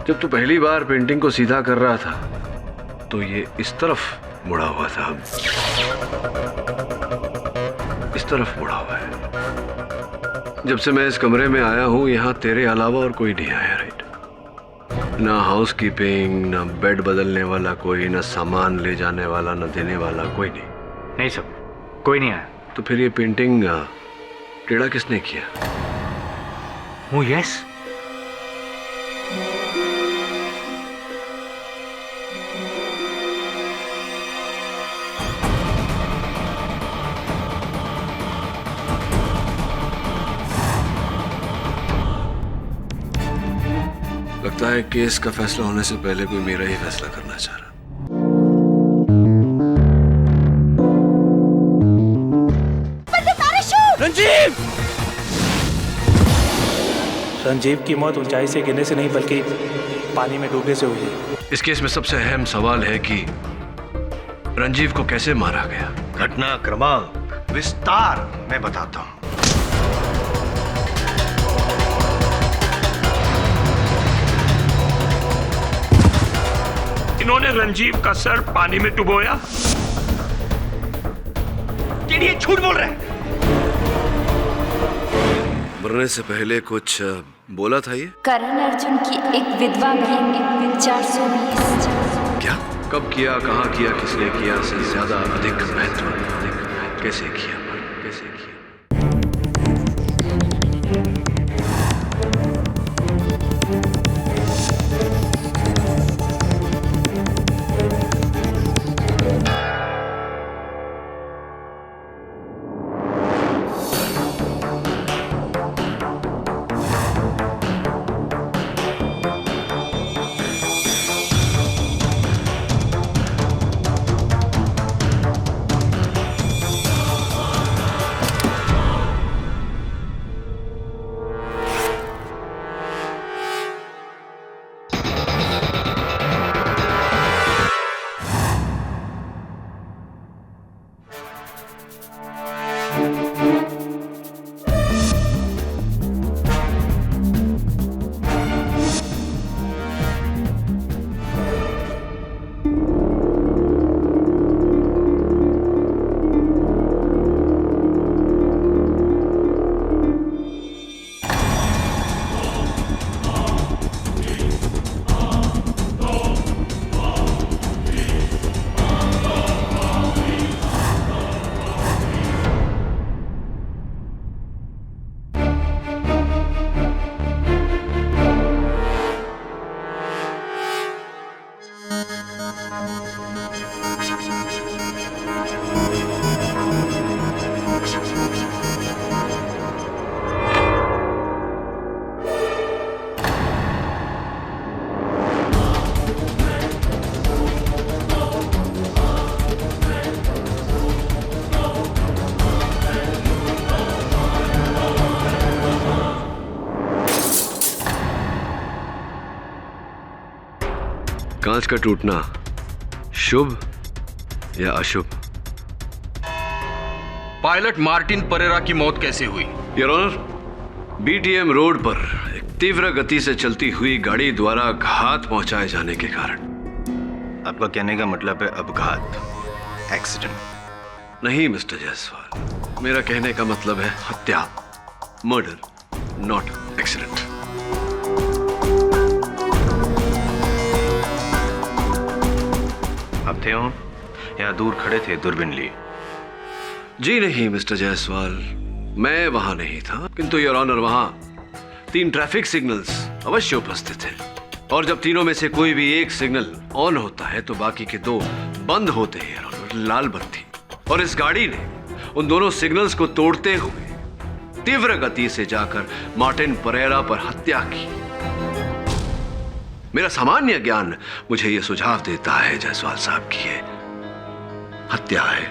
जब तू पहली बार पेंटिंग को सीधा कर रहा था तो ये इस तरफ मुड़ा हुआ था, इस तरफ मुड़ा हुआ है। जब से मैं इस कमरे में आया हूं यहाँ तेरे अलावा और कोई नहीं आया, राइट? ना हाउस कीपिंग, ना बेड बदलने वाला कोई, ना सामान ले जाने वाला, ना देने वाला कोई नहीं। नहीं सर, कोई नहीं आया। तो फिर ये पेंटिंग टेढ़ा किसने किया? हूँ, यस। लगता है केस का फैसला होने से पहले कोई मेरा ही फैसला करना चाह रहा। रंजीव! रंजीव की मौत ऊंचाई से गिरने से नहीं बल्कि पानी में डूबने से हुई है। इस केस में सबसे अहम सवाल है कि रंजीव को कैसे मारा गया। घटना क्रमांक विस्तार मैं बताता हूं। इन्होंने रंजीव का सर पानी में डुबोया। ये झूठ बोल रहे हैं। मरने से पहले कुछ बोला था ये? करण अर्जुन की एक विधवा बहन 420। क्या? कब किया, कहाँ किया, किसने किया से ज्यादा अधिक महत्व कैसे किया, कैसे किया? कांच का टूटना शुभ या अशुभ? पायलट मार्टिन परेरा की मौत कैसे हुई? योर ऑनर, बीटीएम रोड पर एक तीव्र गति से चलती हुई गाड़ी द्वारा घात पहुंचाए जाने के कारण। आपका कहने का मतलब है अपघात, एक्सीडेंट? नहीं मिस्टर जायसवाल, मेरा कहने का मतलब है हत्या, मर्डर, नॉट एक्सीडेंट। आप थे हो या दूर खड़े थे दूरबीन लिए? जी नहीं मिस्टर जायसवाल, मैं वहां नहीं था, किंतु योर ऑनर वहां 3 ट्रैफिक सिग्नल्स अवश्य उपस्थित थे, और जब तीनों में से कोई भी एक सिग्नल ऑन होता है तो बाकी के 2 बंद होते हैं योर ऑनर, लाल बत्ती। और इस गाड़ी ने उन दोनों सिग्नल्स को तोड़ते हुए तीव्र गति से जाकर मार्टिन परेरा पर हत्या की। मेरा सामान्य ज्ञान मुझे यह सुझाव देता है जायसवाल साहब की ये हत्या है,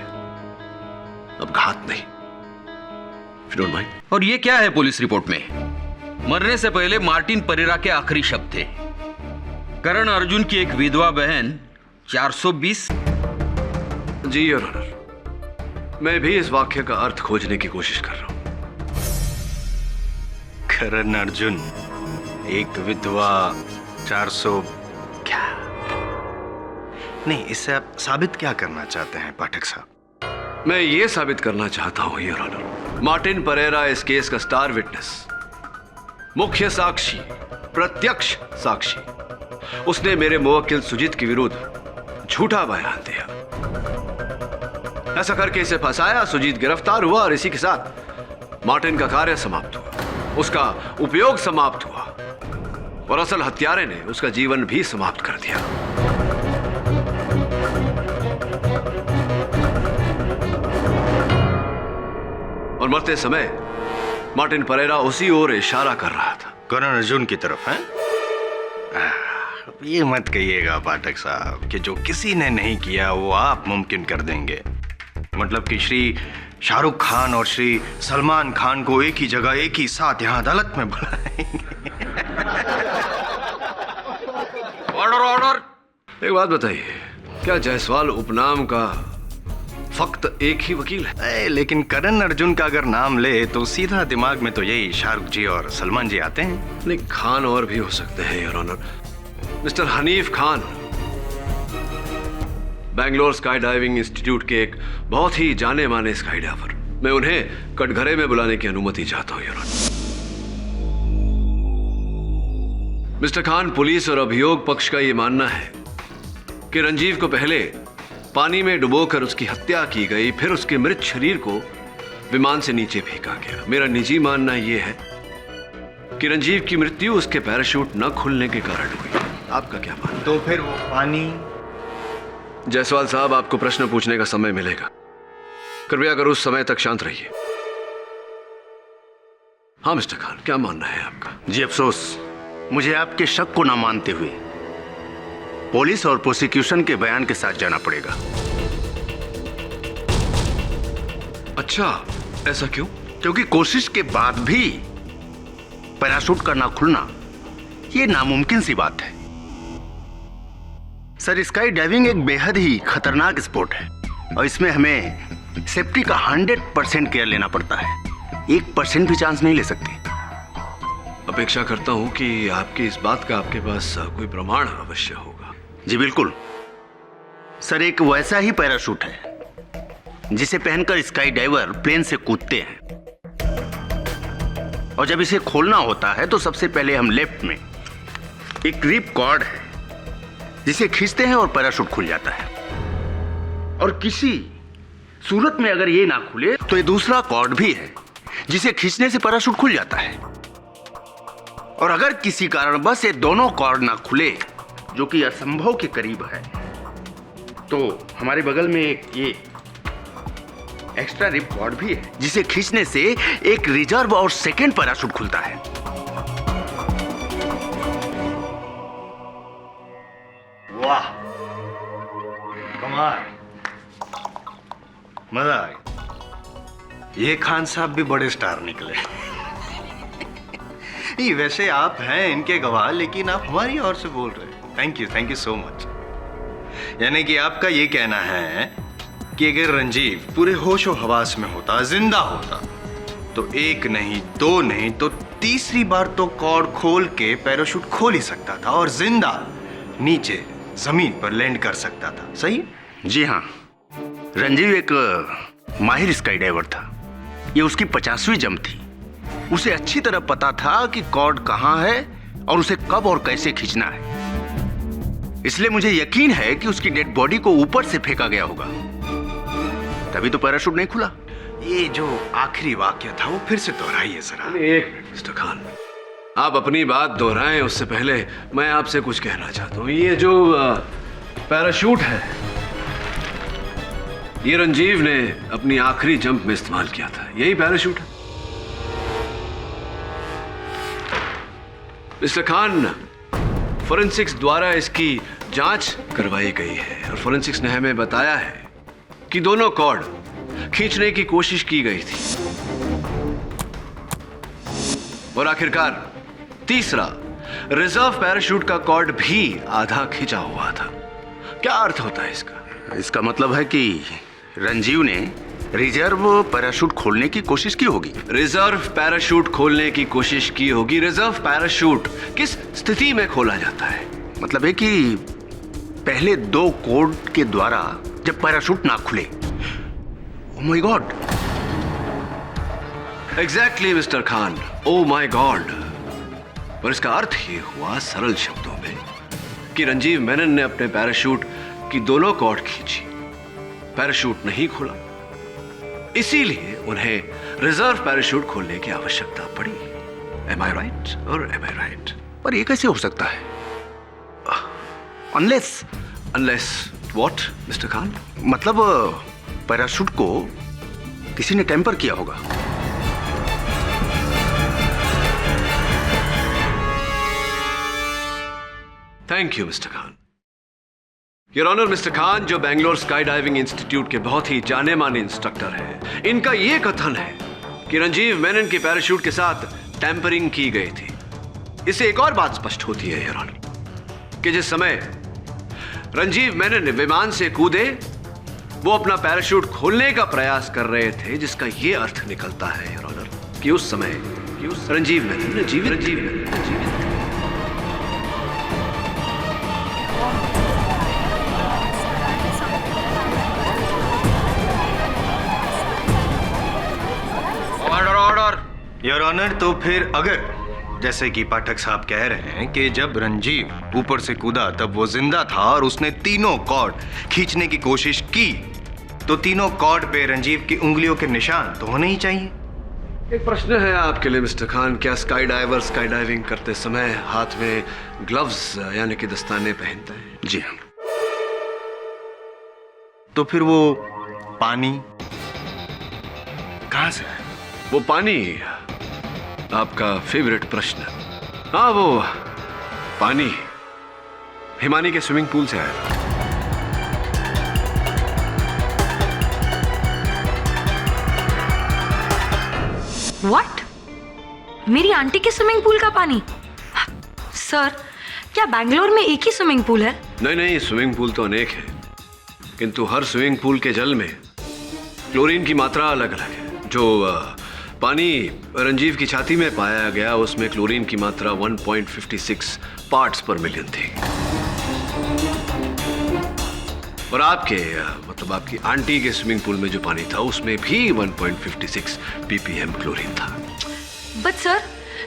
अपघात नहीं। If you don't mind. और ये क्या है पुलिस रिपोर्ट में? मरने से पहले मार्टिन परेरा के आखिरी शब्द थे करण अर्जुन की एक विधवा बहन 420। जी योर ऑनर, मैं भी इस वाक्य का अर्थ खोजने की कोशिश कर रहा हूं। करण अर्जुन एक विधवा 400 क्या? नहीं, इससे आप साबित क्या करना चाहते हैं पाठक साहब? मैं ये साबित करना चाहता हूं योर ऑनर, मार्टिन परेरा इस केस का स्टार विटनेस, मुख्य साक्षी, प्रत्यक्ष साक्षी, उसने मेरे मुवक्किल सुजीत के विरुद्ध झूठा बयान दिया। ऐसा करके इसे फंसाया, सुजीत गिरफ्तार हुआ और इसी के साथ मार्टिन का कार्य समाप्त हुआ, उसका उपयोग समाप्त हुआ और असल हत्यारे ने उसका जीवन भी समाप्त कर दिया। और मरते समय मार्टिन परेरा उसी ओर इशारा कर रहा था, करण अर्जुन की तरफ है। ये मत कहिएगा पाठक साहब कि जो किसी ने नहीं किया वो आप मुमकिन कर देंगे। मतलब कि श्री शाहरुख खान और श्री सलमान खान को एक ही जगह एक ही साथ यहाँ अदालत में बुलाएंगे। Order order. एक बात बताइए, क्या जायसवाल उपनाम का फक्त एक ही वकील है? लेकिन करण अर्जुन का अगर नाम ले तो सीधा दिमाग में तो यही शाहरुख जी और सलमान जी आते हैं। नहीं, खान और भी हो सकते हैं your honour. Mister Hanif Khan Bangalore sky diving institute के एक बहुत ही जाने माने स्काई डाइवर। मैं उन्हें कटघरे में बुलाने की अनुमति चाहता हूं your honour. Mister Khan, police और अभियोग पक्ष का यह मानना है कि रंजीव को पहले पानी में डुबोकर उसकी हत्या की गई, फिर उसके मृत शरीर को विमान से नीचे फेंका गया। मेरा निजी मानना यह है कि रंजीव की मृत्यु उसके पैराशूट न खुलने के कारण हुई। आपका क्या मानना? तो फिर वो पानी? जायसवाल साहब, आपको प्रश्न पूछने का समय मिलेगा, कृपया कर उस समय तक शांत रहिए। हाँ मिस्टर खान, क्या मानना है आपका? जी अफसोस, मुझे आपके शक को ना मानते हुए पुलिस और प्रोसिक्यूशन के बयान के साथ जाना पड़ेगा। अच्छा, ऐसा क्यों? क्योंकि कोशिश के बाद भी पैराशूट का ना खुलना यह नामुमकिन सी बात है। सर, स्काई डाइविंग एक बेहद ही खतरनाक स्पोर्ट है और इसमें हमें सेफ्टी का 100% केयर लेना पड़ता है। 1% भी चांस नहीं ले सकते। अपेक्षा करता हूं कि आपकी इस बात का आपके पास कोई प्रमाण अवश्य होगा। जी बिल्कुल सर, एक वैसा ही पैराशूट है जिसे पहनकर स्काई डाइवर प्लेन से कूदते हैं और जब इसे खोलना होता है तो सबसे पहले हम लेफ्ट में एक रिप कॉर्ड है जिसे खींचते हैं और पैराशूट खुल जाता है। और किसी सूरत में अगर ये ना खुले तो ये दूसरा कॉर्ड भी है जिसे खींचने से पैराशूट खुल जाता है। और अगर किसी कारणवश ये दोनों कॉर्ड ना खुले, जो कि असंभव के करीब है, तो हमारे बगल में एक ये एक्स्ट्रा रिप कॉर्ड भी है जिसे खींचने से एक रिजर्व और सेकेंड पैराशूट खुलता है। वाह, कमाल, मजा आ गया। ये खान साहब भी बड़े स्टार निकले। नहीं, वैसे आप हैं इनके गवाह, लेकिन आप हमारी ओर से बोल रहे हैं। Thank you so much. यानी कि आपका ये कहना है कि अगर रंजीव पूरे होशो हवास में होता, जिंदा होता, तो एक नहीं, दो नहीं, तो तीसरी बार तो कॉर्ड खोल के पैराशूट खोल ही सकता था और जिंदा नीचे जमीन पर लैंड कर सकता था। सही? जी हाँ, रंजीव एक माहिर स्काई डाइवर था। ये उसकी 50वीं जंप थी। उसे अच्छी तरह पता था कि कॉर्ड कहाँ है और उसे कब और कैसे खींचना है। इसलिए मुझे यकीन है कि उसकी डेड बॉडी को ऊपर से फेंका गया होगा, तभी तो पैराशूट नहीं खुला। ये जो आखिरी वाक्य था वो फिर से दोहराइए जरा। एक मिनट मिस्टर खान, आप अपनी बात दोहराएं उससे पहले मैं आपसे कुछ कहना चाहता हूं। ये जो पैराशूट है, ये रंजीव ने अपनी आखिरी जंप में इस्तेमाल किया था। यही पैराशूट है? मिस्टर खान, फोरेंसिक्स द्वारा इसकी जांच करवाई गई है और फोरेंसिक्स ने हमें बताया है कि दोनों कॉर्ड खींचने की कोशिश की गई थी और आखिरकार तीसरा रिजर्व पैराशूट का कॉर्ड भी आधा खींचा हुआ था। क्या अर्थ होता है इसका? इसका मतलब है कि रंजीव ने रिजर्व पैराशूट खोलने की कोशिश की होगी। रिजर्व पैराशूट खोलने की कोशिश की होगी। रिजर्व पैराशूट किस स्थिति में खोला जाता है? मतलब है कि पहले 2 कोड के द्वारा जब पैराशूट ना खुले। Oh my God. Exactly mister Khan, oh my God. पर इसका अर्थ ये हुआ सरल शब्दों में कि रंजीव मेनन ने अपने पैराशूट की दोनों कॉर्ड खींची, पैराशूट नहीं खुला, इसीलिए उन्हें रिजर्व पैराशूट खोलने की आवश्यकता पड़ी। एम आई राइट और एम आई राइट? पर ये कैसे हो सकता है? Unless what mister Khan? मतलब पैराशूट को किसी ने टेम्पर किया होगा। Thank you mister Khan. Your honour mister Khan, जो बेंगलोर स्काई डाइविंग इंस्टीट्यूट के बहुत ही जाने माने इंस्ट्रक्टर हैं, इनका यह कथन है कि रंजीव मेनन के पैराशूट के साथ टैंपरिंग की गई थी। इससे एक और बात स्पष्ट होती है योर ऑनर कि जिस समय रंजीव मेनन विमान से कूदे, वो अपना पैराशूट खोलने का प्रयास कर रहे थे, जिसका यह अर्थ निकलता है योर ऑनर कि उस समय रंजीव मेनन जीवित योर ऑनर, तो फिर अगर जैसे कि पाठक साहब कह रहे हैं कि जब रंजीव ऊपर से कूदा तब वो जिंदा था और उसने तीनों कॉर्ड खींचने की कोशिश की, तो तीनों कॉर्ड पे रंजीव की उंगलियों के निशान तो होने ही चाहिए। एक प्रश्न है आपके लिए मिस्टर खान, क्या स्काई डाइवर स्काई डाइविंग करते समय हाथ में ग्लव्स यानी कि दस्ताने पहनते हैं? जी हाँ। तो फिर वो पानी कहां से है? वो पानी आपका फेवरेट प्रश्न। हाँ, वो पानी हिमानी के स्विमिंग पूल से आया था। What? मेरी आंटी के स्विमिंग पूल का पानी? सर, क्या बैंगलोर में एक ही स्विमिंग पूल है? नहीं, स्विमिंग पूल तो अनेक है, किंतु हर स्विमिंग पूल के जल में क्लोरीन की मात्रा अलग अलग है। जो पानी रंजीव की छाती में पाया गया, उसमें क्लोरीन की मात्रा 1.56 पार्ट्स पर मिलियन थी, और आपकी आंटी के स्विमिंग पूल में जो पानी था उसमें भी 1.56 ppm क्लोरीन था। बट सर,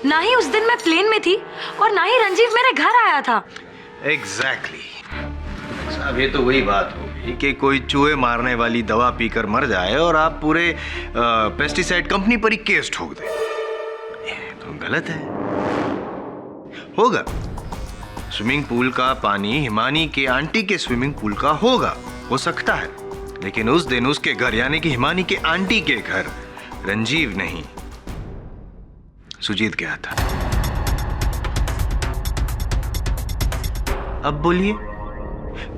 ना ही उस दिन मैं प्लेन में थी और ना ही रंजीव मेरे घर आया था। एग्जैक्टली। साहब, ये तो वही बात होगी कि कोई चूहे मारने वाली दवा पीकर मर जाए और आप पूरे पेस्टिसाइड कंपनी पर ही केस ठोक दें। ये तो गलत है। होगा, स्विमिंग पूल का पानी हिमानी के आंटी के स्विमिंग पूल का होगा, हो सकता है, लेकिन उस दिन उसके घर यानी कि हिमानी के आंटी के घर रंजीव नहीं, सुजीत गया था। अब बोलिए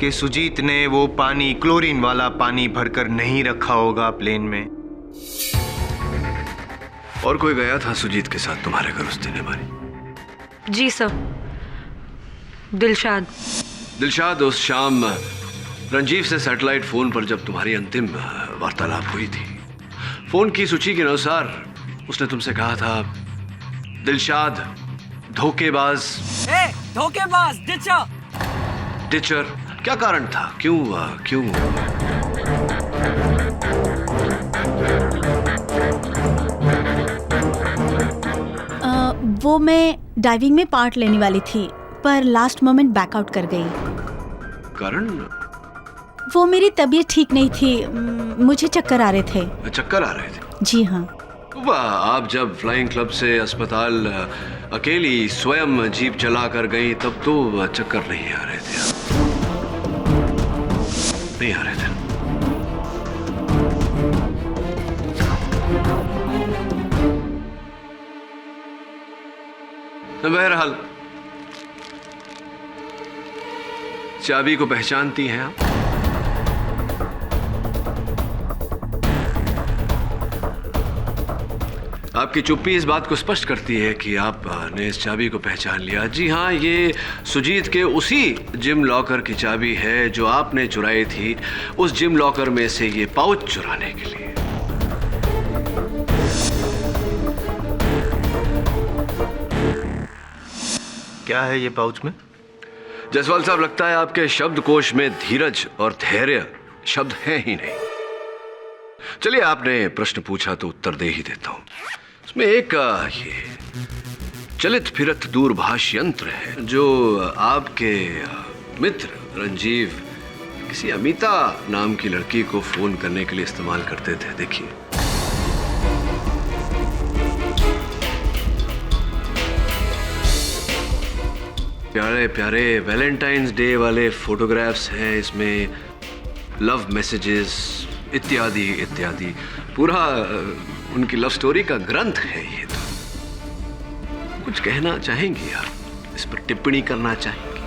कि सुजीत ने वो पानी, क्लोरीन वाला पानी भरकर नहीं रखा होगा प्लेन में। और कोई गया था सुजीत के साथ तुम्हारे घर उस दिन हिमानी? जी सर, दिलशाद उस शाम रंजीव से सैटेलाइट फोन पर जब तुम्हारी अंतिम वार्तालाप हुई थी, फोन की सूची के अनुसार उसने तुमसे कहा था, दिलशाद धोखेबाज टीचर। क्या कारण था? क्यों? वो मैं डाइविंग में पार्ट लेने वाली थी, पर लास्ट मोमेंट बैकआउट कर गई। कारण? वो मेरी तबीयत ठीक नहीं थी, मुझे चक्कर आ रहे थे। चक्कर आ रहे थे? जी हाँ। वाह, आप जब फ्लाइंग क्लब से अस्पताल अकेली स्वयं जीप चला कर गई तब तो चक्कर नहीं आ रहे थे। नहीं आ रहे थे। बहरहाल, चाबी को पहचानती हैं आप? आपकी चुप्पी इस बात को स्पष्ट करती है कि आपने इस चाबी को पहचान लिया। जी हाँ, ये सुजीत के उसी जिम लॉकर की चाबी है जो आपने चुराई थी, उस जिम लॉकर में से ये पाउच चुराने के लिए। क्या है ये पाउच में? जायसवाल साहब, लगता है आपके शब्दकोश में धीरज और धैर्य शब्द हैं ही नहीं। चलिए, आपने प्रश्न पूछा तो उत्तर दे ही देता हूं। इसमें एक ये चलित फिरत दूरभाष यंत्र है जो आपके मित्र रंजीव किसी अमिता नाम की लड़की को फोन करने के लिए इस्तेमाल करते थे। देखिए, प्यारे प्यारे वैलेंटाइंस डे वाले फोटोग्राफ्स हैं इसमें, लव मैसेजेस इत्यादि इत्यादि। पूरा उनकी लव स्टोरी का ग्रंथ है ये। तो कुछ कहना चाहेंगी आप, इस पर टिप्पणी करना चाहेंगी?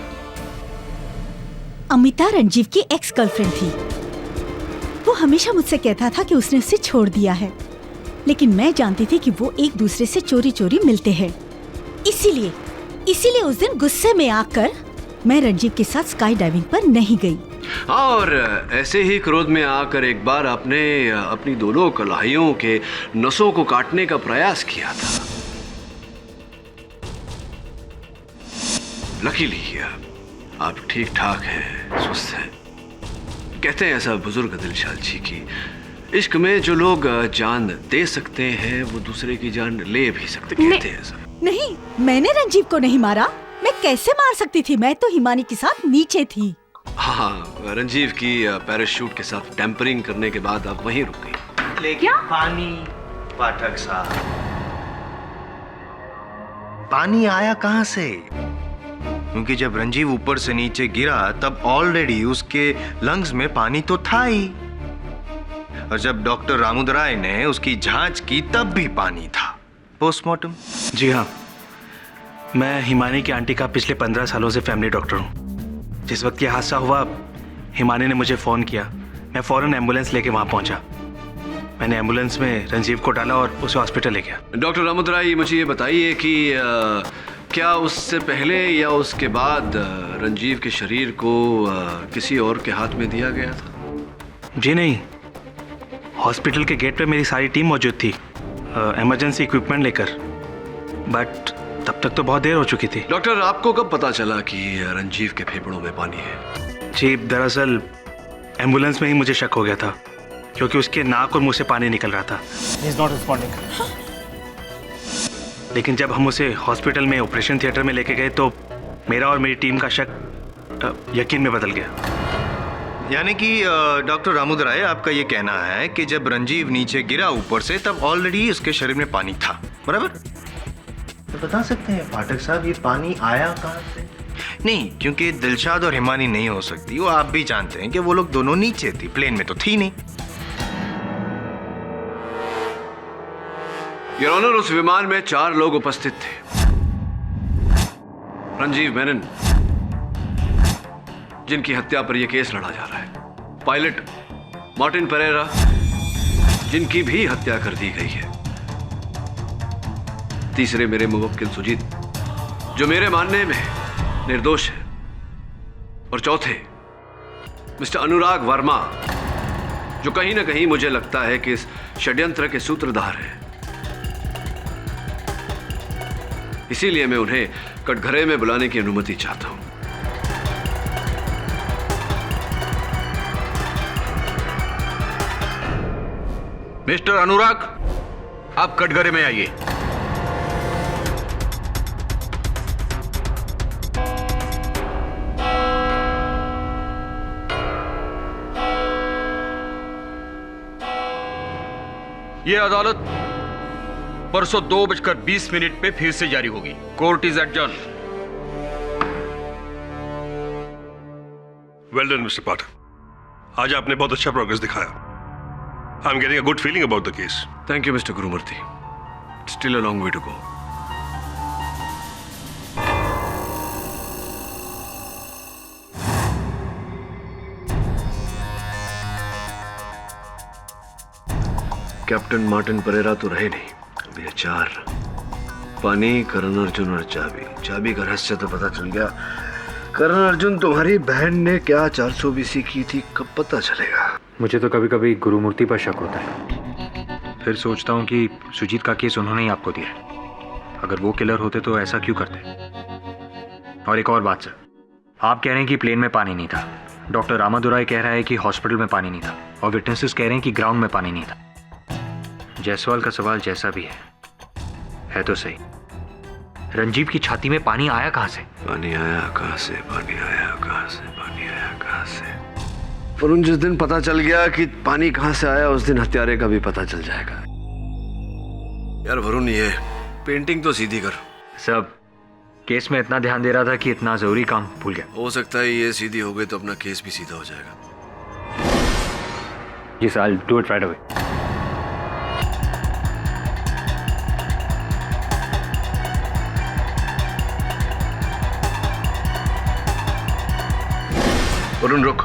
अमिता रंजीव की एक्स गर्लफ्रेंड थी। वो हमेशा मुझसे कहता था कि उसने उसे छोड़ दिया है, लेकिन मैं जानती थी कि वो एक दूसरे से चोरी चोरी मिलते हैं। इसीलिए उस दिन गुस्से में आकर मैं रंजीव के साथ स्काई डाइविंग पर नहीं गई। और ऐसे ही क्रोध में आकर एक बार आपने अपनी दोनों कलाइयों के नसों को काटने का प्रयास किया था। लकीली आप ठीक ठाक हैं, स्वस्थ हैं। कहते हैं ऐसा बुजुर्ग दिलशाद जी की इश्क में जो लोग जान दे सकते हैं वो दूसरे की जान ले भी सकते। कहते हैं ऐसा। नहीं, मैंने रंजीव को नहीं मारा। मैं कैसे मार सकती थी? मैं तो हिमानी के साथ नीचे थी। हाँ, रंजीव की पैराशूट के साथ टेम्परिंग करने के बाद आप वहीं रुक गई। लेकिन पानी, पाठक साहब, पानी आया कहां से? क्योंकि जब रंजीव ऊपर से नीचे गिरा तब ऑलरेडी उसके लंग्स में पानी तो था ही, और जब डॉक्टर रामुदराय ने उसकी जांच की तब भी पानी था। पोस्टमार्टम? जी हाँ, मैं हिमानी की आंटी का पिछले 15 सालों से फैमिली डॉक्टर हूँ। जिस वक्त ये हादसा हुआ, हिमानी ने मुझे फ़ोन किया। मैं फ़ौरन एम्बुलेंस लेके वहाँ पहुँचा। मैंने एम्बुलेंस में रंजीव को डाला और उसे हॉस्पिटल ले गया। डॉक्टर रामुदराय, मुझे ये बताइए कि क्या उससे पहले या उसके बाद रंजीव के शरीर को किसी और के हाथ में दिया गया था? जी नहीं, हॉस्पिटल के गेट पे मेरी सारी टीम मौजूद थी, इमरजेंसी इक्विपमेंट लेकर, बट तब तक तो बहुत देर हो चुकी थी। डॉक्टर, आपको कब पता चला कि रंजीव के फेफड़ों में पानी है? जी, दरअसल एम्बुलेंस में ही मुझे शक हो गया था, क्योंकि उसके नाक और मुंह से पानी निकल रहा था। He is not responding. लेकिन जब हम उसे हॉस्पिटल में ऑपरेशन थिएटर में लेके गए तो मेरा और मेरी टीम का शक यकीन में बदल गया। यानी कि डॉक्टर रामुदराय, आपका ये कहना है कि जब रंजीव नीचे गिरा ऊपर से तब ऑलरेडी उसके शरीर में पानी था, बराबर? तो बता सकते हैं पाठक साहब, ये पानी आया कहाँ से? नहीं, क्योंकि दिलशाद और हिमानी नहीं हो सकती। वो आप भी जानते हैं कि वो लोग दोनों नीचे थी, प्लेन में तो थी नहीं। योर ऑनर, उस विमान में 4 लोग उपस्थित थे। रंजीव मेनन, जिनकी हत्या पर यह केस लड़ा जा रहा है। पायलट मार्टिन परेरा, जिनकी भी हत्या कर दी गई है। तीसरे मेरे मुवक्किल सुजीत, जो मेरे मानने में निर्दोष है। और चौथे मिस्टर अनुराग वर्मा, जो कहीं ना कहीं मुझे लगता है कि इस षड्यंत्र के सूत्रधार हैं। इसीलिए मैं उन्हें कटघरे में बुलाने की अनुमति चाहता हूं। मिस्टर अनुराग, आप कटघरे में आइए। यह अदालत परसों 2:20 पे फिर से जारी होगी। Court is adjourn. Well done mister Pathak, आज आपने बहुत अच्छा प्रोग्रेस दिखाया। I am getting a good feeling about the case. Thank you mister Gurumurthy. Still a long way to go. Captain Martin Pereira तो रहे नहीं, अभी है 4। पानी, करण अर्जुन और चाबी। चाबी का रहस्य तो पता चल गया। करण अर्जुन, तुम्हारी बहन ने क्या 420 की थी, कब पता चलेगा? मुझे तो कभी कभी गुरुमूर्ति पर शक होता है। फिर सोचता हूँ कि सुजीत का केस उन्होंने ही आपको दिया है। अगर वो किलर होते तो ऐसा क्यों करते? और एक और बात सर, आप कह रहे हैं कि प्लेन में पानी नहीं था, डॉक्टर रामादुराई कह रहा है कि हॉस्पिटल में पानी नहीं था, और विटनेसेस कह रहे हैं कि ग्राउंड में पानी नहीं था। जायसवाल का सवाल जैसा भी है तो सही, रंजीव की छाती में पानी आया कहाँ से? पानी आया कहाँ से, पानी आया कहाँ से, पानी आया कहाँ से? वरुण, जिस दिन पता चल गया कि पानी कहाँ से आया उस दिन हत्यारे का भी पता चल जाएगा। यार वरुण, ये पेंटिंग तो सीधी कर। सब केस में इतना ध्यान दे रहा था कि इतना जरूरी काम भूल गया। हो सकता है ये सीधी हो गई तो अपना केस भी सीधा हो जाएगा। जी sir, I'll do it right away. Varun रुक।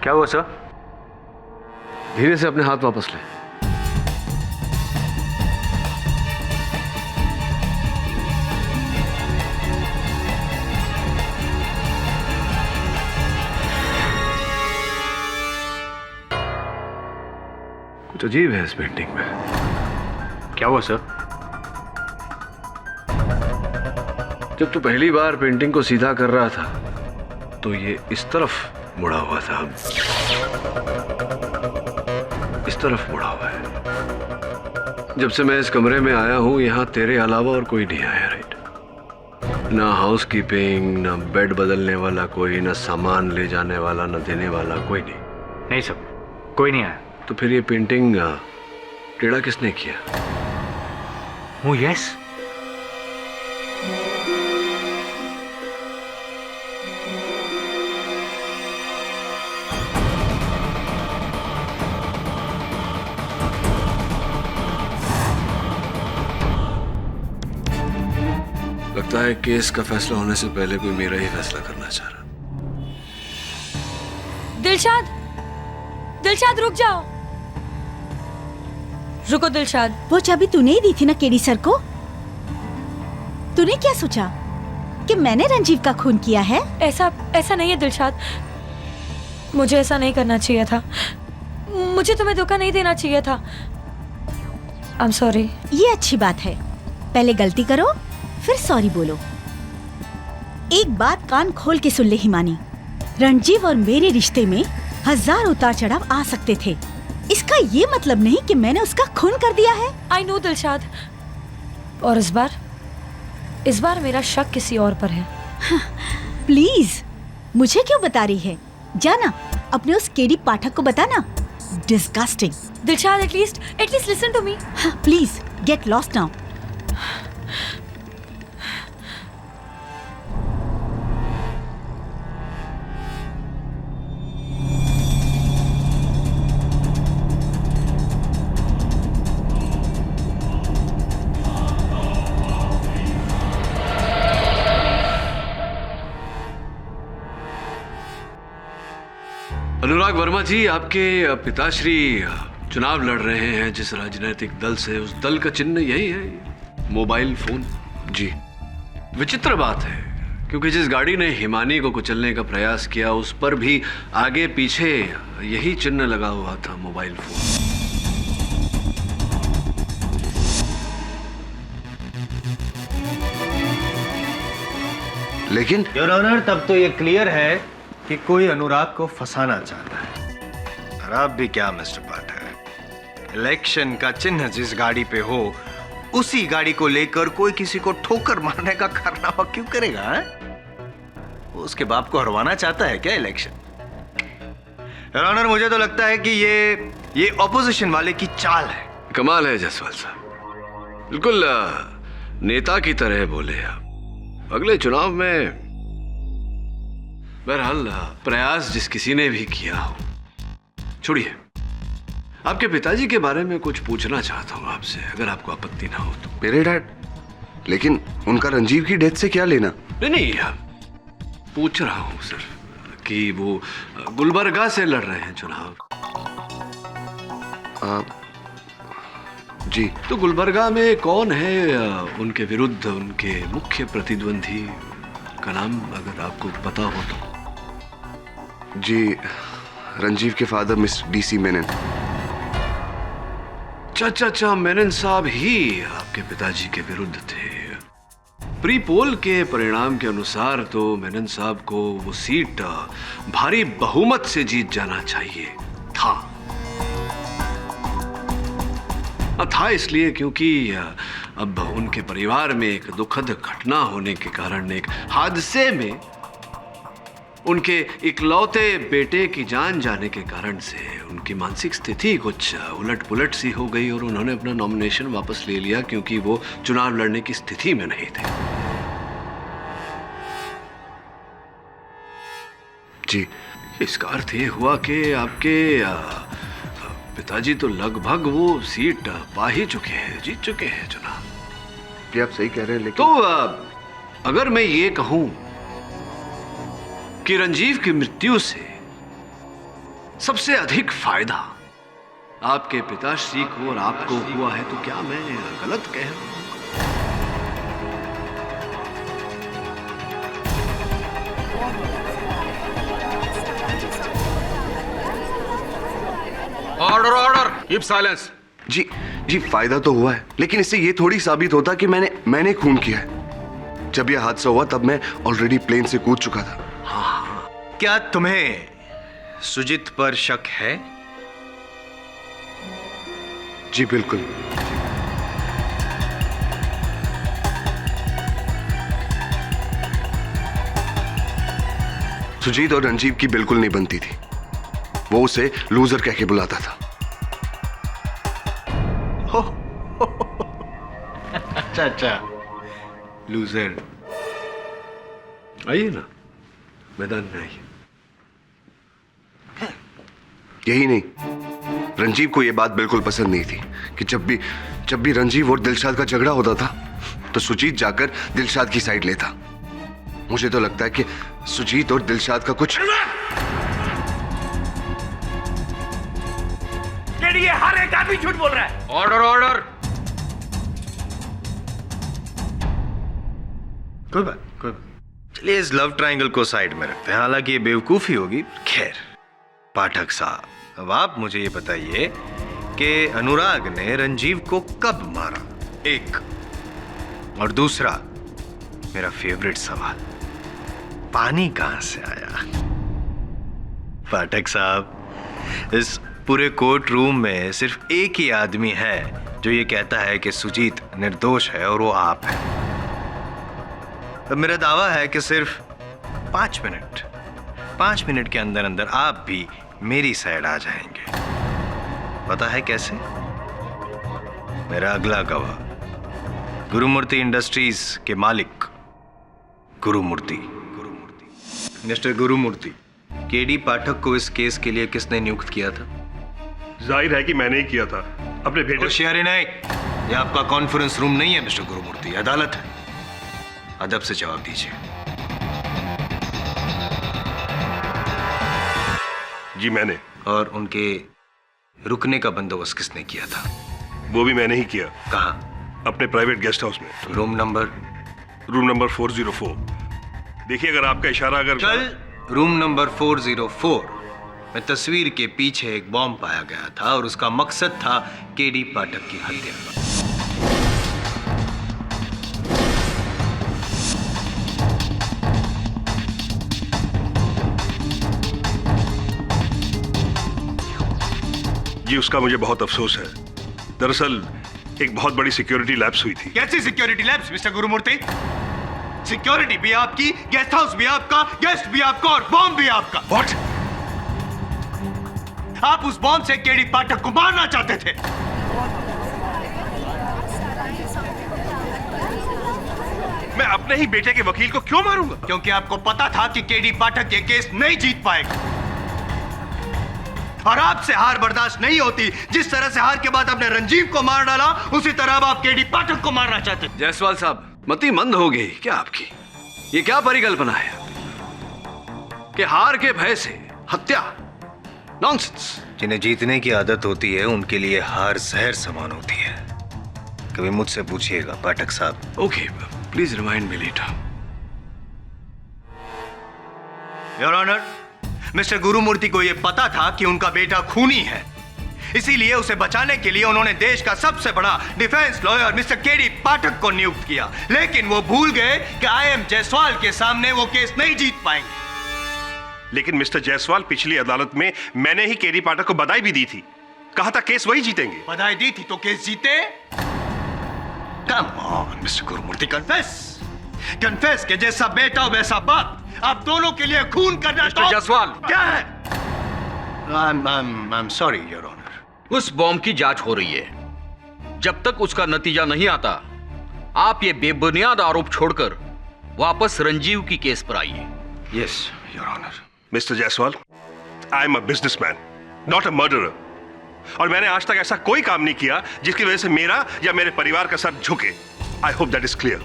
क्या हुआ सर? धीरे से अपने हाथ वापस ले। कुछ अजीब है इस पेंटिंग में। क्या हुआ सर? जब तू पहली बार पेंटिंग को सीधा कर रहा था तो ये इस तरफ मुड़ा हुआ था, इस तरफ मुड़ा हुआ है। जब से मैं इस कमरे में आया हूं यहां तेरे अलावा और कोई नहीं आया, राइट? ना हाउसकीपिंग, ना बेड बदलने वाला कोई, ना सामान ले जाने वाला, ना देने वाला कोई नहीं। नहीं सर, कोई नहीं आया। तो फिर ये पेंटिंग टेढ़ा किसने किया? Oh yes. लगता है केस का फैसला होने से पहले कोई मेरा ही फैसला करना चाह रहा। दिलशाद, दिलशाद रुक जाओ। रुको दिलशाद। वो चाबी तूने ही दी थी ना केडी सर को? तूने क्या सोचा कि मैंने रंजीव का खून किया है? ऐसा नहीं है दिलशाद, मुझे ऐसा नहीं करना चाहिए था, मुझे तुम्हें धोखा नहीं देना चाहिए था। I am sorry. ये अच्छी बात है, पहले गलती करो फिर सॉरी बोलो। एक बात कान खोल के सुन ले हिमानी, रणजीव और मेरे रिश्ते में 1000 उतार चढ़ाव आ सकते थे, इसका ये मतलब नहीं कि मैंने उसका खून कर दिया है। आई नो दिलशाद, और इस बार मेरा शक किसी और पर है। प्लीज मुझे क्यों बता रही है? जाना अपने उस केडी पाठक को बताना। Disgusting. Dilshad, at least listen to me. Please get lost now. Anurag Verma ji, आपके पिताश्री चुनाव लड़ रहे हैं जिस राजनीतिक दल से, उस दल का चिन्ह यही है, मोबाइल फोन। जी। विचित्र बात है क्योंकि जिस गाड़ी ने हिमानी को कुचलने का प्रयास किया उस पर भी आगे पीछे यही चिन्ह लगा हुआ था, मोबाइल फोन। लेकिन योर ऑनर, तब तो ये क्लियर है कि कोई अनुराग को फंसाना चाहता है। और आप भी क्या मिस्टर पाठक, इलेक्शन का चिन्ह जिस गाड़ी पे हो उसी गाड़ी को लेकर कोई किसी को ठोकर मारने का कारनामा क्यों करेगा? वो उसके बाप को हरवाना चाहता है क्या इलेक्शन? योर ऑनर, मुझे तो लगता है कि ये ऑपोजिशन वाले की चाल है। कमाल है जायसवाल साहब, बिल्कुल नेता की तरह बोले आप। अगले चुनाव में बहरहाल प्रयास जिस किसी ने भी किया हो, छोड़िए, आपके पिताजी के बारे में कुछ पूछना चाहता हूं आपसे, अगर आपको आपत्ति ना हो तो। मेरे डैड? लेकिन उनका रंजीव की डेथ से क्या लेना? नहीं, पूछ रहा हूं सिर्फ कि वो गुलबर्गा से लड़ रहे हैं चुनाव। जी। तो गुलबर्गा में कौन है उनके विरुद्ध उनके मुख्य प्रतिद्वंदी का नाम, अगर आपको पता हो तो? जी, रंजीव के फादर मिस्टर डीसी मेनन। अच्छा, मेनन साहब ही आपके पिताजी के विरुद्ध थे। प्री पोल के परिणाम के अनुसार तो मेनन साहब को वो सीट भारी बहुमत से जीत जाना चाहिए था। था इसलिए क्योंकि अब उनके परिवार में एक दुखद घटना होने के कारण, एक हादसे में उनके इकलौते बेटे की जान जाने के कारण से उनकी मानसिक स्थिति कुछ उलट पुलट सी हो गई और उन्होंने अपना नॉमिनेशन वापस ले लिया क्योंकि वो चुनाव लड़ने की स्थिति में नहीं थे। जी, इसका अर्थ ये हुआ कि आपके पिताजी तो लगभग वो सीट पा ही चुके हैं, जीत चुके हैं चुनाव। जी आप सही कह रहे हैं, लेकिन तो अगर मैं ये कहूं कि रंजीव की मृत्यु से सबसे अधिक फायदा आपके पिताश्री को और आपको हुआ है, तो क्या मैं गलत कह रहा हूं? Order order, keep silence. जी जी फायदा तो हुआ है, लेकिन इससे ये थोड़ी साबित होता कि मैंने खून किया है। जब यह हादसा हुआ तब मैं ऑलरेडी प्लेन से कूद चुका था। क्या तुम्हें सुजीत पर शक है? जी बिल्कुल। सुजीत और रंजीव की बिल्कुल नहीं बनती थी। वो उसे लूजर कह के बुलाता था। अच्छा, लूजर। आइए ना, मैदान में आइए। यही नहीं, रंजीव को यह बात बिल्कुल पसंद नहीं थी कि जब भी रंजीव और दिलशाद का झगड़ा होता था तो सुजीत जाकर दिलशाद की साइड लेता। मुझे तो लगता है कि सुजीत और दिलशाद का कुछ ये हर एक आदमी झूठ बोल रहा है। Order order. कोई बात। चलिए इस लव ट्रायंगल को साइड में रखते हैं, हालांकि ये बेवकूफी होगी। खैर पाठक साहब, अब आप मुझे ये बताइए कि अनुराग ने रंजीव को कब मारा? एक, और दूसरा मेरा फेवरेट सवाल, पानी कहां से आया? पाठक साहब, इस पूरे कोर्ट रूम में सिर्फ एक ही आदमी है जो ये कहता है कि सुजीत निर्दोष है, और वो आप हैं। अब मेरा दावा है कि सिर्फ 5 मिनट के अंदर अंदर आप भी मेरी साइड आ जाएंगे। पता है कैसे? मेरा अगला गवाह गुरुमूर्ति इंडस्ट्रीज के मालिक गुरुमूर्ति। मिस्टर गुरुमूर्ति, केडी पाठक को इस केस के लिए किसने नियुक्त किया था? जाहिर है कि मैंने ही किया था। अपने बेटे होशियारी नहीं, ये आपका कॉन्फ्रेंस रूम नहीं है मिस्टर गुरुमूर्ति, अदालत है। अदब से जवाब दीजिए। जी मैंने। और उनके रुकने का बंदोबस्त किसने किया था? वो भी मैंने ही किया। कहाँ? अपने प्राइवेट गेस्ट हाउस में। Room number 404। देखिए, अगर आपका इशारा अगर कल रूम नंबर 404 में तस्वीर के पीछे एक बॉम्ब पाया गया था और उसका मकसद था केडी पाठक की हत्या। जी उसका मुझे बहुत अफसोस है। दरअसल एक बहुत बड़ी सिक्योरिटी लैप्स हुई थी। कैसी security lapse mister Gurumurthy? Security भी आपकी, गेस्ट हाउस भी आपका, गेस्ट भी आपका और बॉम्ब भी आपका। व्हाट? आप उस बॉम्ब से केडी पाठक को मारना चाहते थे। मैं अपने ही बेटे के वकील को क्यों मारूंगा? क्योंकि आपको पता था कि केडी पाठक ये केस नहीं जीत पाएगा, और आपसे हार बर्दाश्त नहीं होती। जिस तरह से हार के बाद आपने रंजीव को मार डाला, उसी तरह अब आप केडी पाठक को मारना चाहते थे। जायसवाल साहब, मति मंद हो गई क्या आपकी? ये क्या परिकल्पना है कि हार के भय से हत्या? नॉनसेंस। जिन्हें जीतने की आदत होती है उनके लिए हार जहर समान होती है। कभी मुझसे पूछिएगा पाठक साहब। Okay, please remind me later. Your honour, mister Gurumurthy को यह पता था कि उनका बेटा खूनी है, इसीलिए उसे बचाने के लिए उन्होंने देश का सबसे बड़ा defence lawyer mister KD Pathak को नियुक्त किया, लेकिन वो भूल गए कि IM जायसवाल के सामने वो केस नहीं जीत पाएंगे। लेकिन मिस्टर जायसवाल, पिछली अदालत में मैंने ही केडी पाठक को बधाई भी दी थी, कहा था केस वही जीतेंगे। बधाई दी थी तो केस जीते? Come on mister Gurumurthy, confess के जैसा बेटा वैसा बाप, आप दोनों के लिए खून करना। मिस्टर जायसवाल, क्या है? I'm sorry, Your Honor. उस बॉम्ब की जांच हो रही है। जब तक उसका नतीजा नहीं आता, आप ये बेबुनियाद आरोप छोड़कर वापस रंजीव की केस पर आइए। Yes, Your Honor. Mister Jaiswal, I am a businessman, not a murderer, और मैंने आज तक ऐसा कोई काम नहीं किया जिसकी वजह से मेरा या मेरे परिवार का सर झुके। I hope that is clear.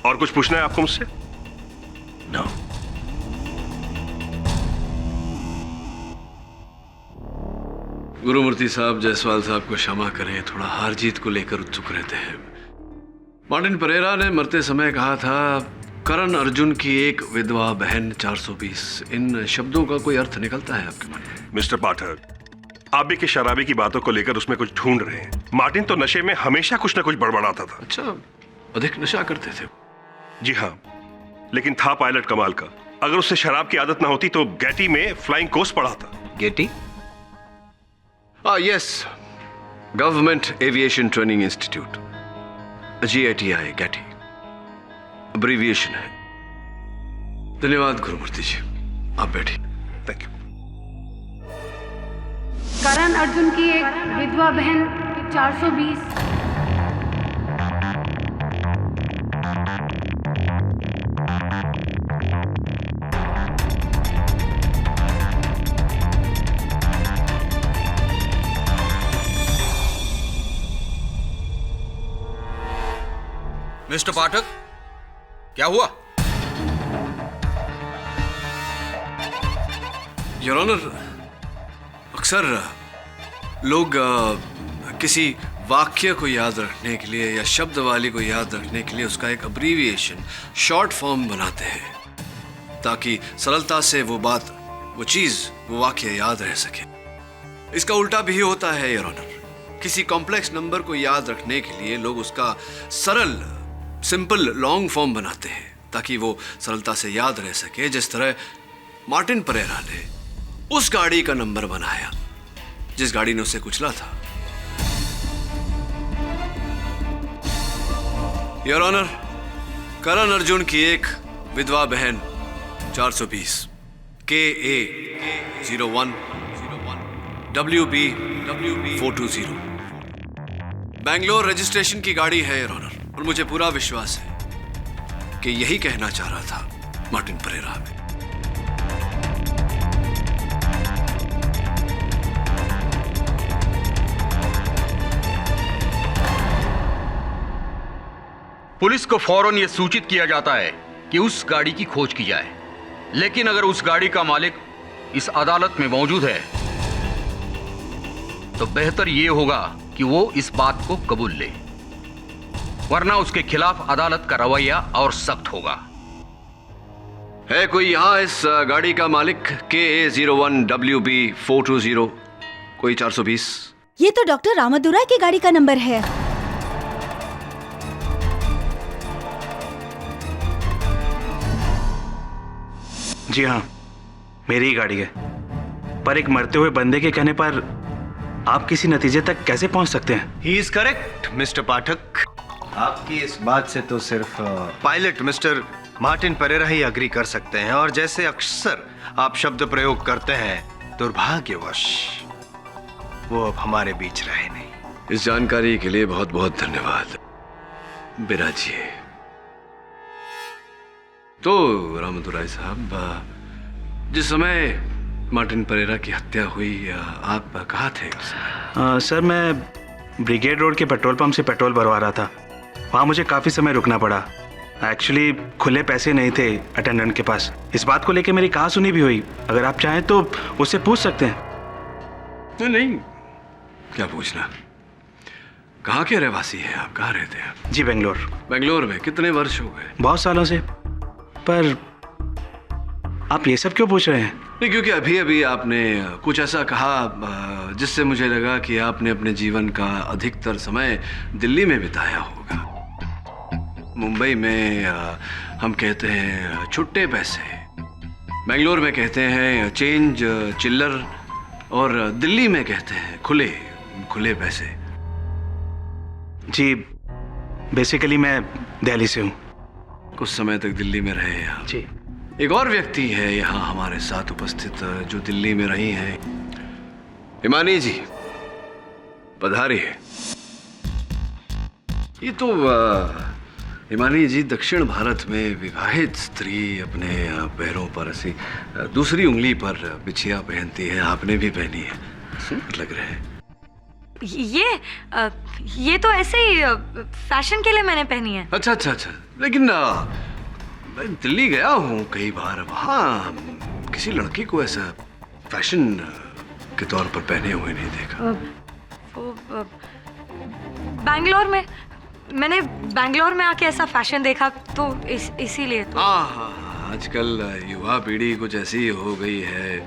और कुछ पूछना है आपको मुझसे? No. गुरुमूर्ति साहब, जायसवाल साहब को क्षमा करें, थोड़ा हार जीत को लेकर उत्सुक रहते हैं। मार्टिन परेरा ने मरते समय कहा था, करण अर्जुन की एक विधवा बहन 420। इन शब्दों का कोई अर्थ निकलता है आपके मन में? मिस्टर पाठक, आप भी कि शराबी की बातों को लेकर उसमें कुछ ढूंढ रहे हैं। मार्टिन तो नशे में हमेशा कुछ ना कुछ बड़बड़ाता था। अच्छा, अधिक नशा करते थे? जी हाँ, लेकिन था पायलट कमाल का। अगर उससे शराब की आदत ना होती तो गैटी में फ्लाइंग कोर्स पढ़ा था। GATI? Yes, government aviation training institute, GATI, GATI abbreviation है। धन्यवाद गुरुमूर्ति जी, आप बैठिए। Thank you. करण अर्जुन की एक विधवा बहन 420। मिस्टर पाठक, क्या हुआ? योर ऑनर, अक्सर लोग किसी वाक्य को याद रखने के लिए या शब्दवाली को याद रखने के लिए उसका एक अब्रीविएशन, शॉर्ट फॉर्म बनाते हैं ताकि सरलता से वो बात, वो चीज, वो वाक्य याद रह सके। इसका उल्टा भी होता है योर ऑनर। किसी कॉम्प्लेक्स नंबर को याद रखने के लिए लोग उसका सरल, सिंपल लॉन्ग फॉर्म बनाते हैं ताकि वो सरलता से याद रह सके। जिस तरह मार्टिन परेरा ने उस गाड़ी का नंबर बनाया जिस गाड़ी ने उसे कुचला था। योर ऑनर, करण अर्जुन की एक विधवा बहन 420, KA 01 WB 420 बैंगलोर रजिस्ट्रेशन की गाड़ी है योर ऑनर, और मुझे पूरा विश्वास है कि यही कहना चाह रहा था मार्टिन परेरा में। पुलिस को फौरन यह सूचित किया जाता है कि उस गाड़ी की खोज की जाए, लेकिन अगर उस गाड़ी का मालिक इस अदालत में मौजूद है तो बेहतर यह होगा कि वो इस बात को कबूल ले, वरना उसके खिलाफ अदालत का रवैया और सख्त होगा। है कोई यहां इस गाड़ी का मालिक KA 01 WB 420, कोई 420? ये तो डॉक्टर रामादुराई की गाड़ी का नंबर है। जी हाँ, मेरी ही गाड़ी है, पर एक मरते हुए बंदे के कहने पर आप किसी नतीजे तक कैसे पहुंच सकते हैं? ही इज करेक्ट मिस्टर पाठक। आपकी इस बात से तो सिर्फ पायलट मिस्टर मार्टिन परेरा ही अग्री कर सकते हैं, और जैसे अक्सर आप शब्द प्रयोग करते हैं, दुर्भाग्यवश वो अब हमारे बीच रहे नहीं। इस जानकारी के लिए बहुत बहुत धन्यवाद बिराजिए। तो रामादुराई साहब, जिस समय मार्टिन परेरा की हत्या हुई आप कहाँ थे उस समय? सर, मैं ब्रिगेड रोड के पेट्रोल पंप से पेट्रोल भरवा रहा था। वहाँ मुझे काफ़ी समय रुकना पड़ा। एक्चुअली खुले पैसे नहीं थे अटेंडेंट के पास। इस बात को लेके मेरी कहा सुनी भी हुई। अगर आप चाहें तो उससे पूछ सकते हैं। नहीं, क्या पूछना। कहाँ के रहवासी हैं आप? कहाँ रहते हैं आप? जी, बेंगलोर। बेंगलोर में कितने वर्ष हो गए? बहुत सालों से। पर आप ये सब क्यों पूछ रहे हैं? नहीं, क्योंकि अभी अभी आपने कुछ ऐसा कहा जिससे मुझे लगा कि आपने अपने जीवन का अधिकतर समय दिल्ली में बिताया होगा। मुंबई में हम कहते हैं छुट्टे पैसे, बेंगलोर में कहते हैं चेंज चिल्लर, और दिल्ली में कहते हैं खुले खुले पैसे। जी, बेसिकली मैं दिल्ली से हूँ। कुछ समय तक दिल्ली में रहे आप। जी। एक और व्यक्ति है यहाँ हमारे साथ उपस्थित जो दिल्ली में रही हैं, हिमानी जी, पधारिए। ये तो हिमानी जी दक्षिण भारत में विवाहित स्त्री अपने पैरों पर ऐसी दूसरी उंगली पर बिछिया पहनती है, आपने भी पहनी है, सुंदर लग रहे हैं। ये तो ऐसे ही फैशन के लिए मैंने पहनी है। अच्छा अच्छा अच्छा, लेकिन मैं दिल्ली गया हूँ कई बार, वहाँ किसी लड़की को ऐसा फैशन के तौर पर पहने हुए नहीं देखा। बैंगलोर में मैंने बैंगलोर में आके ऐसा फैशन देखा, तो इसीलिए तो। हाँ, आजकल युवा पीढ़ी कुछ ऐसी हो गई है,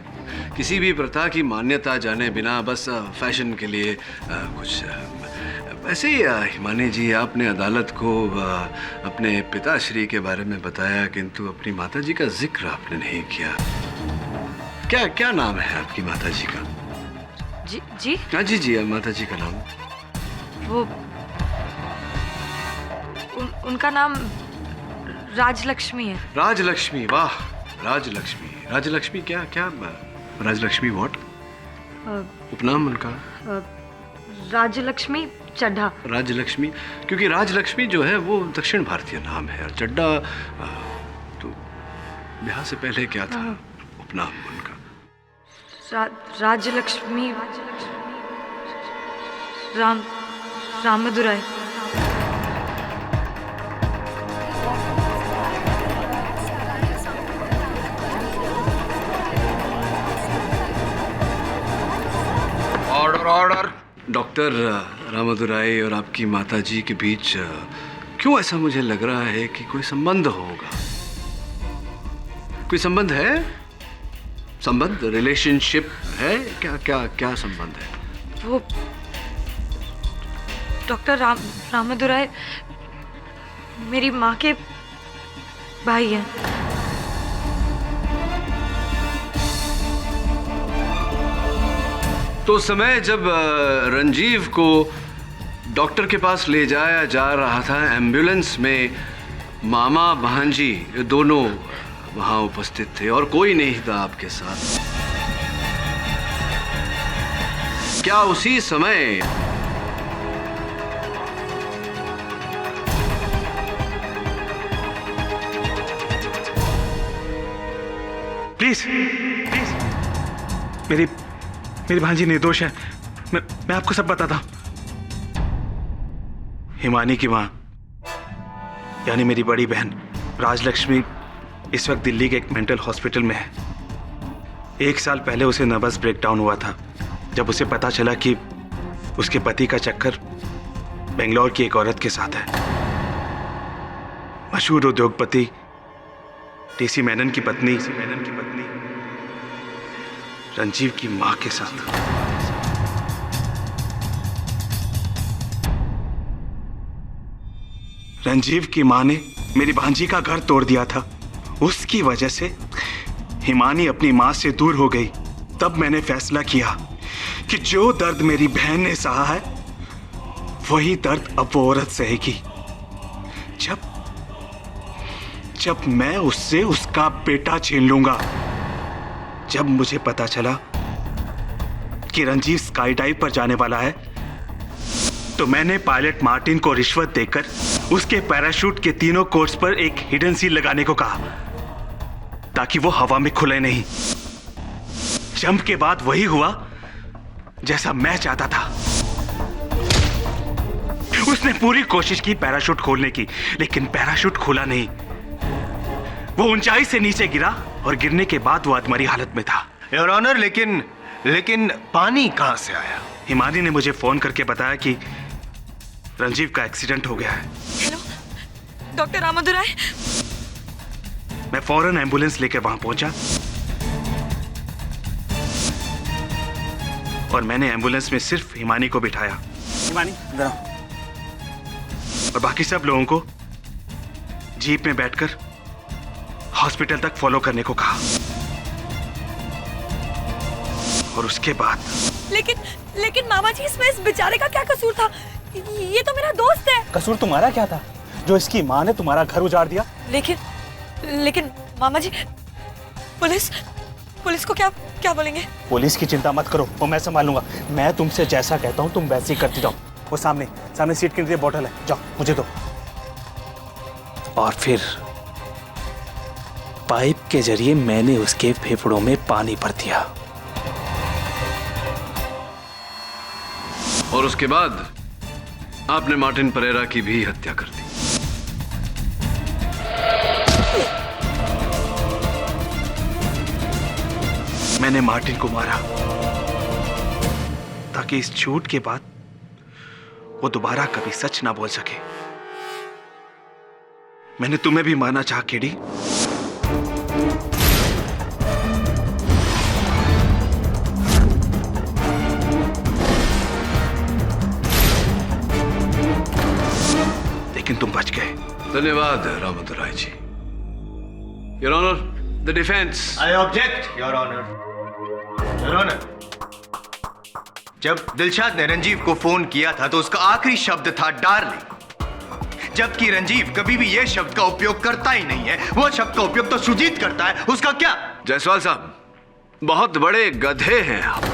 किसी भी प्रथा की मान्यता जाने बिना बस फैशन के लिए कुछ। वैसे ही हिमानी जी, आपने अदालत को अपने पिताश्री के बारे में बताया, किंतु अपनी माताजी का जिक्र आपने नहीं किया। क्या क्या नाम है आपकी माताजी का? जी हाँ जी जी, माताजी का नाम। वो उनका नाम राजलक्ष्मी है। राजलक्ष्मी, वाह, राजलक्ष्मी। राजलक्ष्मी क्या क्या राजलक्ष्मी व्हाट? उपनाम उनका? राजलक्ष्मी चड्ढा। राजलक्ष्मी, क्योंकि राजलक्ष्मी जो है वो दक्षिण भारतीय नाम है, चड्ढा तो ब्याह से पहले क्या था उपनाम उनका? Rajalakshmi Ramadurai. Order order. Doctor Ramadurai और आपकी माताजी के बीच क्यों ऐसा मुझे लग रहा है कि कोई संबंध होगा? कोई संबंध है? संबंध, रिलेशनशिप है? क्या क्या क्या संबंध है? वो डॉक्टर रामदुराई मेरी माँ के भाई हैं। तो समय जब रंजीव को डॉक्टर के पास ले जाया जा रहा था एम्बुलेंस में, मामा भांजी दोनों वहां उपस्थित थे और कोई नहीं था आपके साथ। क्या उसी समय प्लीज प्लीज, मेरी भांजी निर्दोष है। मैं आपको सब बताता हूं। हिमानी की मां यानी मेरी बड़ी बहन राजलक्ष्मी इस वक्त दिल्ली के एक मेंटल हॉस्पिटल में है। 1 साल पहले उसे नर्वस ब्रेकडाउन हुआ था जब उसे पता चला कि उसके पति का चक्कर बेंगलोर की एक औरत के साथ है, मशहूर उद्योगपति टीसी मेनन की पत्नी रंजीव की मां के साथ। रंजीव की मां ने मेरी भांजी का घर तोड़ दिया था। उसकी वजह से हिमानी अपनी मां से दूर हो गई। तब मैंने फैसला किया कि जो दर्द मेरी बहन ने सहा है वही दर्द अब वो औरत सहेगी। जब मैं उससे उसका बेटा छीन लूंगा। जब मुझे पता चला कि रंजीव स्काई डाइव पर जाने वाला है, तो मैंने पायलट मार्टिन को रिश्वत देकर उसके पैराशूट के 3 कोर्स पर एक हिडन सील लगाने को कहा ताकि वो हवा में खुले नहीं। जंप के बाद वही हुआ जैसा मैं चाहता था। उसने पूरी कोशिश की पैराशूट खोलने की, लेकिन पैराशूट खुला नहीं। वो ऊंचाई से नीचे गिरा और गिरने के बाद वो अधमरी हालत में था। योर ऑनर, लेकिन पानी कहां से आया? हिमानी ने मुझे फोन करके बताया कि रंजीव का एक्सीडेंट हो गया है। Hello doctor Ramadurai. मैं फौरन एम्बुलेंस लेकर वहां पहुंचा। और मैंने एम्बुलेंस में सिर्फ हिमानी को बिठाया। हिमानी इधर आओ। और बाकी सब लोगों को जीप में बैठकर हॉस्पिटल तक फॉलो करने को कहा। और उसके बाद लेकिन मामा जी, इसमें इस बेचारे का क्या कसूर था? ये तो मेरा दोस्त है। कसूर तुम्हारा क्या था जो इसकी माँ ने तुम्हारा घर उजाड़ दिया? लेकिन मामा जी, पुलिस को क्या बोलेंगे? पुलिस की चिंता मत करो, वो मैं संभालूंगा। मैं तुमसे जैसा कहता हूँ तुम वैसे ही करती जाओ। वो सामने सीट के नीचे बोतल है, जाओ मुझे दो। और फिर पाइप के जरिए मैंने उसके फेफड़ों में पानी भर दिया। और उसके बाद आपने मार्टिन परेरा की भी हत्या कर दी। मैंने मार्टिन को मारा ताकि इस झूठ के बाद वो दोबारा कभी सच ना बोल सके। मैंने तुम्हें भी मारना चाहा केडी। लेकिन तुम बच गए। धन्यवाद Ramadorai ji. Your honour, the defence. I object your honour. Your honour, जब दिलशाद ने रंजीव को फोन किया था तो उसका आखिरी शब्द था डार्लिंग, जबकि रंजीव कभी भी यह शब्द का उपयोग करता ही नहीं है। वो शब्द का उपयोग तो सुजीत करता है, उसका क्या? जायसवाल साहब, बहुत बड़े गधे हैं आप।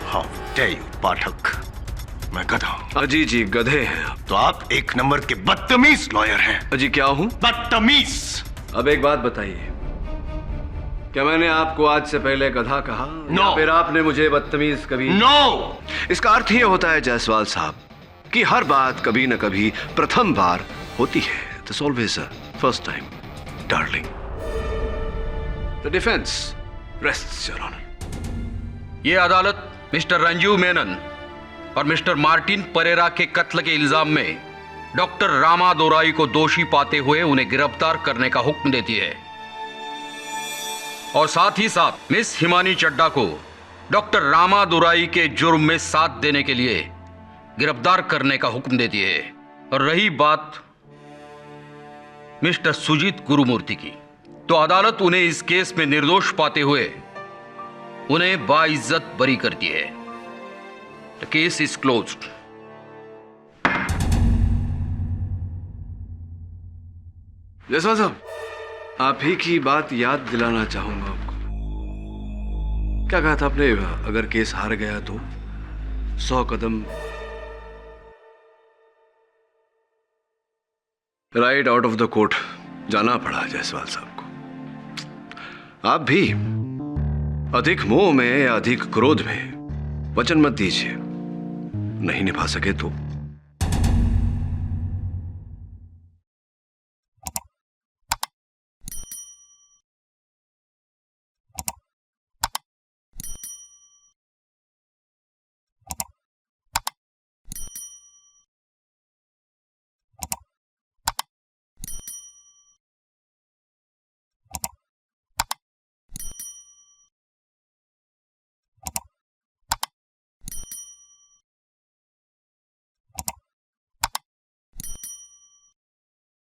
हाउ डेयर यू पाठक, मैं गधा हूं? अजी जी, गधे हैं आप। तो आप एक नंबर के बदतमीज लॉयर हैं। अजी क्या हूं? बदतमीज। अब एक बात बताइए, क्या मैंने आपको आज से पहले गधा कहा? No. या फिर आपने मुझे बदतमीज कभी? नो। इसका अर्थ यह होता है जायसवाल साहब कि हर बात कभी न कभी प्रथम बार होती है। There's always a first time, darling. The defense rests, Your Honor. ये अदालत मिस्टर रंजीव मेनन और मिस्टर मार्टिन परेरा के कत्ल के इल्जाम में डॉक्टर रामादोराई को दोषी पाते हुए उन्हें गिरफ्तार करने का हुक्म देती है और साथ ही साथ मिस हिमानी चड्डा को डॉक्टर रामादोराई के जुर्म में साथ देने के लिए गिरफ्तार करने का हुक्म देती है। और रही बात मिस्टर सुजीत गुरुमूर्ति की, तो अदालत उन्हें इस केस में निर्दोष पाते हुए उन्हें बाइज्जत बरी करती है। The case is closed. Jaiswal साहब, आप ही की बात याद दिलाना चाहूंगा आपको। क्या कहा था आपने? अगर केस हार गया तो 100 कदम right out of the court जाना पड़ा जायसवाल साहब को। आप भी अधिक मोह में या अधिक क्रोध में वचन मत दीजिए। नहीं निभा सके तो